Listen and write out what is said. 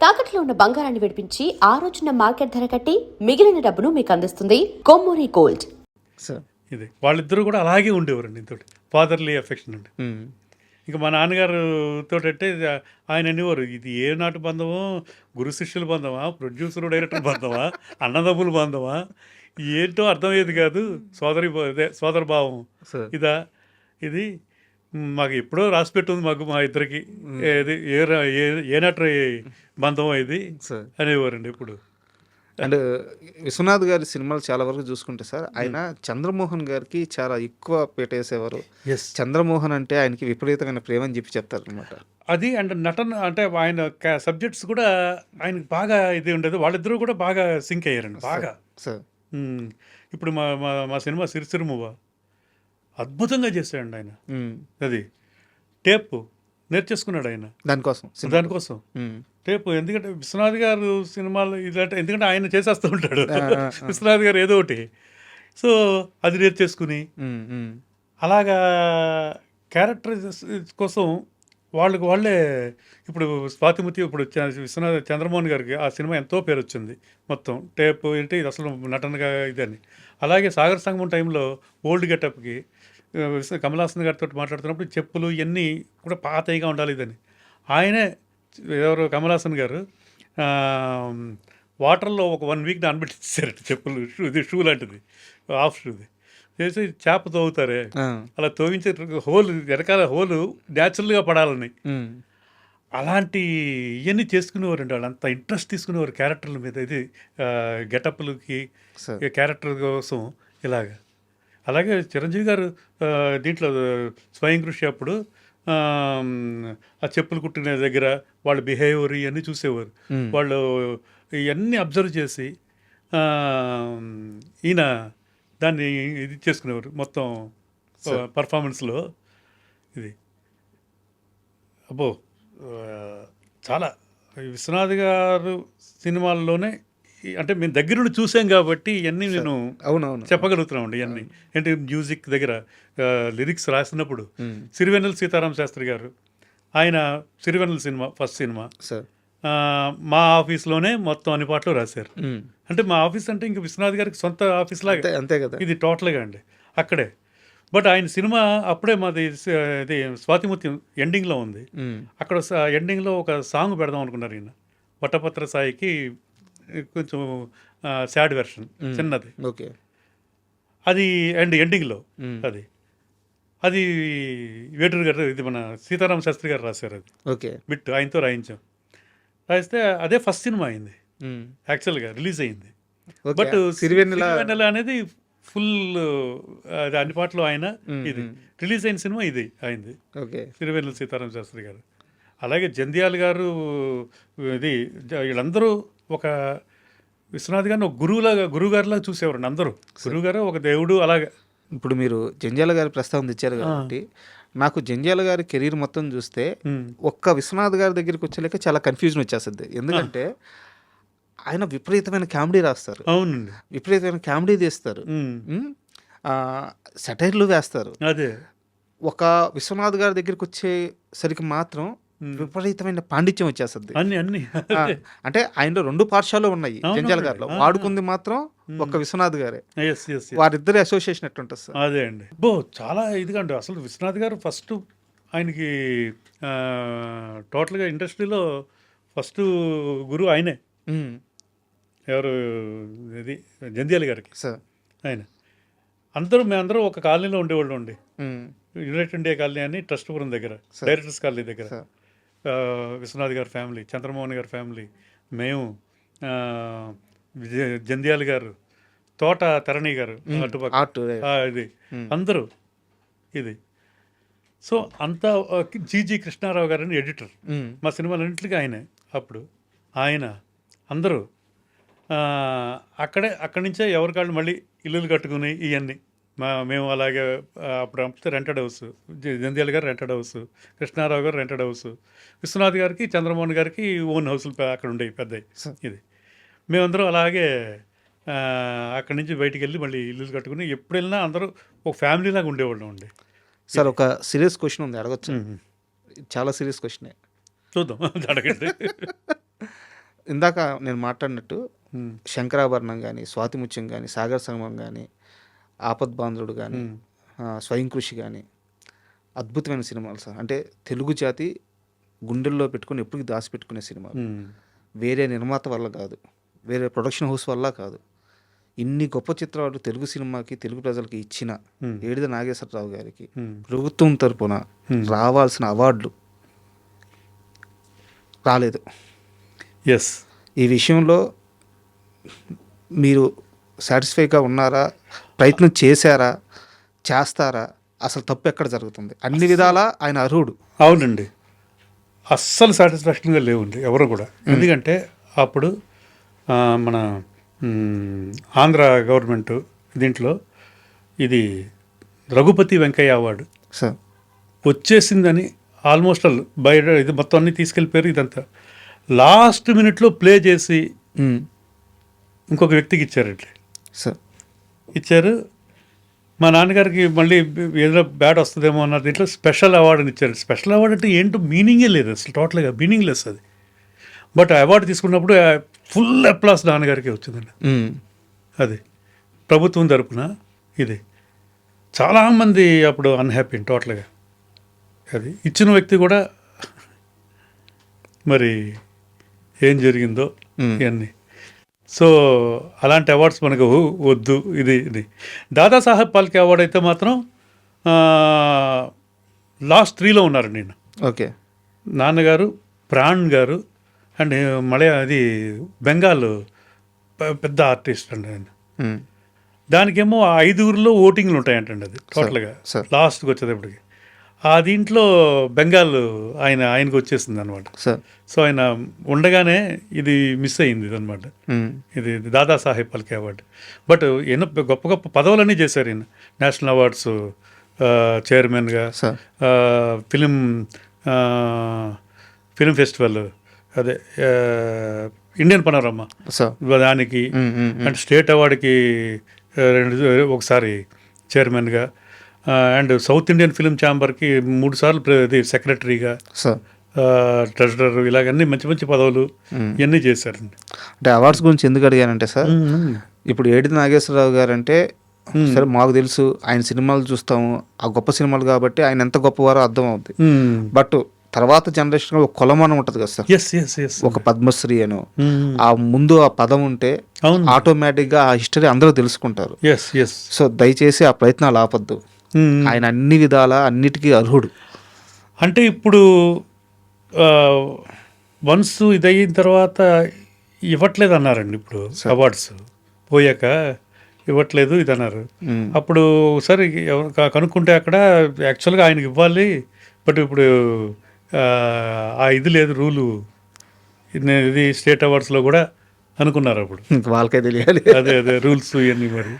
తాకట్లో ఉన్న బంగారాన్ని విడిపించి ఆ రోజున మార్కెట్ ధర కట్టి మిగిలిన డబ్బును మీకు అందిస్తుంది కొమ్మూరి గోల్డ్. ఇది వాళ్ళిద్దరూ కూడా అలాగే ఉండేవారండి ఇంతటి ఫాదర్లీ అఫెక్షన్ అండి. ఇంకా మా నాన్నగారు తోటంటే ఆయన అనేవారు, ఇది ఏ నాటి బంధమో, గురు శిష్యుల బంధమా, ప్రొడ్యూసర్ డైరెక్టర్ బంధమా, అన్నదమ్ముల బంధమా, ఏంటో అర్థమయ్యేది కాదు. సోదర భావం ఇదా ఇది మాకు ఎప్పుడో రాసి పెట్టుంది మాకు మా ఇద్దరికి. ఇది ఏ నాటి బంధమో ఇది అనేవారండి ఇప్పుడు. అండ్ విశ్వనాథ్ గారి సినిమాలు చాలా వరకు చూసుకుంటే సార్, ఆయన చంద్రమోహన్ గారికి చాలా ఎక్కువ పెట్టేసేవారు. చంద్రమోహన్ అంటే ఆయనకి విపరీతమైన ప్రేమ అని చెప్పి చెప్తారు అనమాట. అది అండ్ నటన అంటే ఆయన సబ్జెక్ట్స్ కూడా ఆయనకి బాగా ఇది ఉండేది. వాళ్ళిద్దరూ కూడా బాగా సింక్ అయ్యారండి బాగా. సార్ ఇప్పుడు మా మా సినిమా సిరిసిరిమువ్వ అద్భుతంగా చేశాడండి ఆయన. అది టేప్ నేర్చేసుకున్నాడు ఆయన దానికోసం టేపు. ఎందుకంటే విశ్వనాథ్ గారు సినిమాలు ఇదంటే, ఎందుకంటే ఆయన చేసేస్తూ ఉంటాడు విశ్వనాథ్ గారు ఏదో ఒకటి. సో అది నేర్చేసుకుని అలాగా క్యారెక్టర్ కోసం వాళ్ళే ఇప్పుడు స్వాతిముత్యం, ఇప్పుడు విశ్వనాథ్ చంద్రమోహన్ గారికి ఆ సినిమా ఎంతో పేరు వచ్చింది. మొత్తం టేప్ ఏంటి ఇది అసలు నటనగా ఇదని. అలాగే సాగర్ సంగమం టైంలో ఓల్డ్ గెటప్కి కమలాసన్ గారితో మాట్లాడుతున్నప్పుడు చెప్పులు ఇవన్నీ కూడా పాతగా ఉండాలి ఇదని. ఆయనే ఎవరు కమలాసన్ గారు వాటర్లో ఒక 1 వీక్ నానబెట్టించారట చెప్పులు, ఇది షూ లాంటిది, హాఫ్ షూది చేసి చేప తోగుతారే అలా తోగించే హోల్ వెనకాల హోలు న్యాచురల్గా పడాలని అలాంటి ఇవన్నీ చేసుకునేవారండి. వాళ్ళు అంత ఇంట్రెస్ట్ తీసుకునేవారు క్యారెక్టర్ల మీద. ఇది గెటప్లకి క్యారెక్టర్ కోసం ఇలాగా. అలాగే చిరంజీవి గారు దీంట్లో స్వయం కృషి అప్పుడు ఆ చెప్పులు కుట్టిన దగ్గర వాళ్ళ బిహేవియర్ ఇవన్నీ చూసేవారు. వాళ్ళు ఇవన్నీ అబ్జర్వ్ చేసి ఈయన దాన్ని ఇది చేసుకునేవారు మొత్తం పర్ఫార్మెన్స్లో. ఇది అబ్బో చాలా విశ్వనాథ్ గారు సినిమాల్లోనే అంటే మేము దగ్గర నుండి చూసాం కాబట్టి ఇవన్నీ నేను చెప్పగలుగుతున్నామండి. ఇవన్నీ ఏంటి మ్యూజిక్ దగ్గర లిరిక్స్ రాసినప్పుడు సిరివెన్నెల సీతారామ శాస్త్రి గారు, ఆయన సిరివెన్నెల సినిమా ఫస్ట్ సినిమా మా ఆఫీస్లోనే మొత్తం అన్ని పాటలు రాశారు. అంటే మా ఆఫీస్ అంటే ఇంకా విశ్వనాథ్ గారికి సొంత ఆఫీస్ లాగా అంతే కదా ఇది టోటల్గా అండి అక్కడే. బట్ ఆయన సినిమా అప్పుడే మాది ఇది స్వాతిముత్యం ఎండింగ్లో ఉంది. అక్కడ ఎండింగ్లో ఒక సాంగ్ పెడదాం అనుకున్నారు ఈయన. వటపత్ర సాయికి కొంచెం సాడ్ వెర్షన్ చిన్నది. ఓకే, అది అండ్ ఎండింగ్లో అది వేటూరు గారు, ఇది మన సీతారామ శాస్త్రి గారు రాశారు. అది ఓకే బిట్ ఆయనతో రాయించాం. రాయిస్తే అదే ఫస్ట్ సినిమా అయింది, యాక్చువల్గా రిలీజ్ అయింది. బట్ సిరివెన్నెల అనేది ఫుల్ అన్ని పాటలు ఆయన ఇది రిలీజ్ అయిన సినిమా ఇది అయింది, సిరివెన్నెల సీతారామ శాస్త్రి గారు. అలాగే జంధ్యాల గారు, ఇది వీళ్ళందరూ ఒక విశ్వనాథ్ గారిని ఒక గురువుగారిలాగా చూసేవారండి అందరూ. గురువుగారు ఒక దేవుడు అలాగే. ఇప్పుడు మీరు జంధ్యాల గారి ప్రస్తావన తెచ్చారు కాబట్టి నాకు జంధ్యాల గారి కెరీర్ మొత్తం చూస్తే ఒక్క విశ్వనాథ్ గారి దగ్గరికి వచ్చేలేక చాలా కన్ఫ్యూజన్ వచ్చేస్తుంది. ఎందుకంటే ఆయన విపరీతమైన కామెడీ రాస్తారు, అవునండి, విపరీతమైన కామెడీ తీస్తారు, సెటైర్లు వేస్తారు. అదే ఒక విశ్వనాథ్ గారి దగ్గరికి వచ్చేసరికి మాత్రం విపరీతమైన పాండిత్యం వచ్చేస్తుంది. అన్ని అంటే ఆయనలో 2 పాఠశాలలు ఉన్నాయి జంధ్యాల గారిలో, వాడుకుంది మాత్రం ఒక్క విశ్వనాథ్ గారే. వారిద్దరి అసోసియేషన్ ఎట్టుంటుంది సార్? అదే అండి, చాలా ఇదిగండి. అసలు విశ్వనాథ్ గారు ఫస్ట్ ఆయనకి టోటల్గా ఇండస్ట్రీలో ఫస్ట్ గురువు ఆయనే. ఎవరు ఇది జంధ్యాల గారికి సార్. ఆయన మేమందరూ ఒక కాలనీలో ఉండేవాళ్ళు అండి, యునైటెడ్ ఇండియా కాలనీ అని ట్రస్ట్పురం దగ్గర, డైరెక్టర్స్ కాలనీ దగ్గర. విశ్వనాథ్ గారి ఫ్యామిలీ, చంద్రమోహన్ గారి ఫ్యామిలీ, మేము, జంధ్యాల గారు, తోట తరణి గారు అటుపక్క, ఇది అందరూ ఇది. సో అంతా జీజీ కృష్ణారావు గారు అని ఎడిటర్ మా సినిమాలన్నింటికి ఆయనే. అప్పుడు ఆయన అందరూ అక్కడి నుంచే ఎవరికాళ్ళు మళ్ళీ ఇల్లులు కట్టుకుని ఇవన్నీ మేము అలాగే అప్పుడు అంతే రెంటెడ్ హౌస్. జంధ్యాల గారు రెంటెడ్ హౌస్, కృష్ణారావు గారు రెంటెడ్ హౌస్, విశ్వనాథ్ గారికి చంద్రమోహన్ గారికి ఓన్ హౌస్లు అక్కడ ఉండేవి పెద్దవి. ఇది మేమందరం అలాగే అక్కడి నుంచి బయటికి వెళ్ళి మళ్ళీ ఇల్లు కట్టుకుని ఎప్పుడు వెళ్ళినా అందరూ ఒక ఫ్యామిలీ లాగా ఉండేవాళ్ళం అండి. సార్ ఒక సీరియస్ క్వశ్చన్ ఉంది, అడగచ్చు? చాలా సీరియస్ క్వశ్చనే, చూద్దాం అడగండి. ఇందాక నేను మాట్లాడినట్టు ఉమ్, శంకరాభరణం కానీ, స్వాతిముత్యం కానీ, సాగర సంగమం కానీ, ఆపద్బాంధుడు కానీ, స్వయం కృషి కానీ అద్భుతమైన సినిమాలు సార్. అంటే తెలుగు జాతి గుండెల్లో పెట్టుకొని ఎప్పుడు దాచిపెట్టుకునే సినిమాలు. ఉమ్, వేరే నిర్మాత వల్ల కాదు, వేరే ప్రొడక్షన్ హౌస్ వల్ల కాదు. ఇన్ని గొప్ప చిత్రాలు తెలుగు సినిమాకి, తెలుగు ప్రజలకి ఇచ్చిన ఏడిద నాగేశ్వరరావు గారికి ప్రభుత్వం తరపున రావాల్సిన అవార్డులు రాలేదు. ఎస్. ఈ విషయంలో మీరు సాటిస్ఫైగా ఉన్నారా? ప్రయత్నం చేశారా? చేస్తారా? అసలు తప్పు ఎక్కడ జరుగుతుంది? అన్ని విధాలా ఆయన అర్హుడు. అవునండి, అస్సలు సాటిస్ఫాక్షన్గా లేవుంది ఎవరు కూడా. ఎందుకంటే అప్పుడు మన ఆంధ్ర గవర్నమెంట్ దీంట్లో ఇది రఘుపతి వెంకయ్య అవార్డు సార్ వచ్చేసిందని ఆల్మోస్ట్ ఆల్ బయట ఇది మొత్తం అన్ని తీసుకెళ్ళిపోయారు. ఇదంతా లాస్ట్ మినిట్లో ప్లే చేసి ఇంకొక వ్యక్తికి ఇచ్చారండి. సార్ ఇచ్చారు. మా నాన్నగారికి మళ్ళీ ఏదైనా బ్యాడ్ వస్తుందేమో అన్న దీంట్లో స్పెషల్ అవార్డుని ఇచ్చారు. స్పెషల్ అవార్డు అంటే ఏంటో మీనింగే లేదు అసలు, టోటల్గా మీనింగ్లెస్ అది. బట్ అవార్డు తీసుకున్నప్పుడు ఫుల్ అప్లాస్ నాన్నగారికి వచ్చిందండి. అది ప్రభుత్వం తరపున ఇది చాలామంది అప్పుడు అన్హ్యాపీ టోటల్గా. అది ఇచ్చిన వ్యక్తి కూడా మరి ఏం జరిగిందో ఇవన్నీ. సో అలాంటి అవార్డ్స్ మనకు వద్దు. ఇది దాదాసాహెబ్ ఫాల్కే అవార్డు అయితే మాత్రం లాస్ట్ 3లో ఉన్నారు. నేను ఓకే. నాన్నగారు, ప్రాణ్ గారు అండ్ అది బెంగాల్ పెద్ద ఆర్టిస్ట్ అండి ఆయన. దానికేమో 5 ఓటింగ్లు ఉంటాయంటండి. అది టోటల్గా లాస్ట్కి వచ్చేటప్పటికి దీంట్లో బెంగాల్ ఆయనకు వచ్చేసింది అనమాట. సో ఆయన ఉండగానే ఇది మిస్ అయింది అనమాట. ఇది దాదాసాహెబ్ ఫాల్కే అవార్డు. బట్ ఎన్నో గొప్ప గొప్ప పదవులన్నీ చేశారు ఈయన. నేషనల్ అవార్డ్స్ చైర్మన్గా, ఫిలిం ఫెస్టివల్, అదే ఇండియన్ పనోరమా దానికి, అండ్ స్టేట్ అవార్డుకి ఒకసారి చైర్మన్గా, అండ్ సౌత్ ఇండియన్ ఫిలిం ఛాంబర్కి 3 సార్లు సెక్రటరీగా, ట్రెజరర్, ఇలాగన్నీ మంచి మంచి పదవులు ఇవన్నీ చేశారండి. అంటే అవార్డ్స్ గురించి ఎందుకు అడిగానంటే సార్, ఇప్పుడు ఏడిద నాగేశ్వరరావు గారు అంటే సరే మాకు తెలుసు, ఆయన సినిమాలు చూస్తాము, ఆ గొప్ప సినిమాలు కాబట్టి ఆయన ఎంత గొప్పవారో అర్థం అవుతుంది. బట్ తర్వాత జనరేషన్ ఒక కొలమానం ఉంటుంది కదా సార్, ఒక పద్మశ్రీ అనో ఆ ముందు ఆ పదం ఉంటే ఆటోమేటిక్గా ఆ హిస్టరీ అందరూ తెలుసుకుంటారు. సో దయచేసి ఆ ప్రయత్నాలు ఆపద్దు. ఆయన అన్ని విధాల అన్నిటికీ అర్హుడు. అంటే ఇప్పుడు వన్స్ ఇదయిన తర్వాత ఇవ్వట్లేదు అన్నారండి. ఇప్పుడు అవార్డ్స్ పోయాక ఇవ్వట్లేదు ఇది అన్నారు. అప్పుడు ఒకసారి కనుక్కుంటే అక్కడ యాక్చువల్గా ఆయనకి ఇవ్వాలి, బట్ ఇప్పుడు ఇది లేదు రూలు. ఇది స్టేట్ అవార్డ్స్లో కూడా అనుకున్నారు అప్పుడు. వాళ్ళకే తెలియాలి అదే రూల్స్ ఇవన్నీ మరి.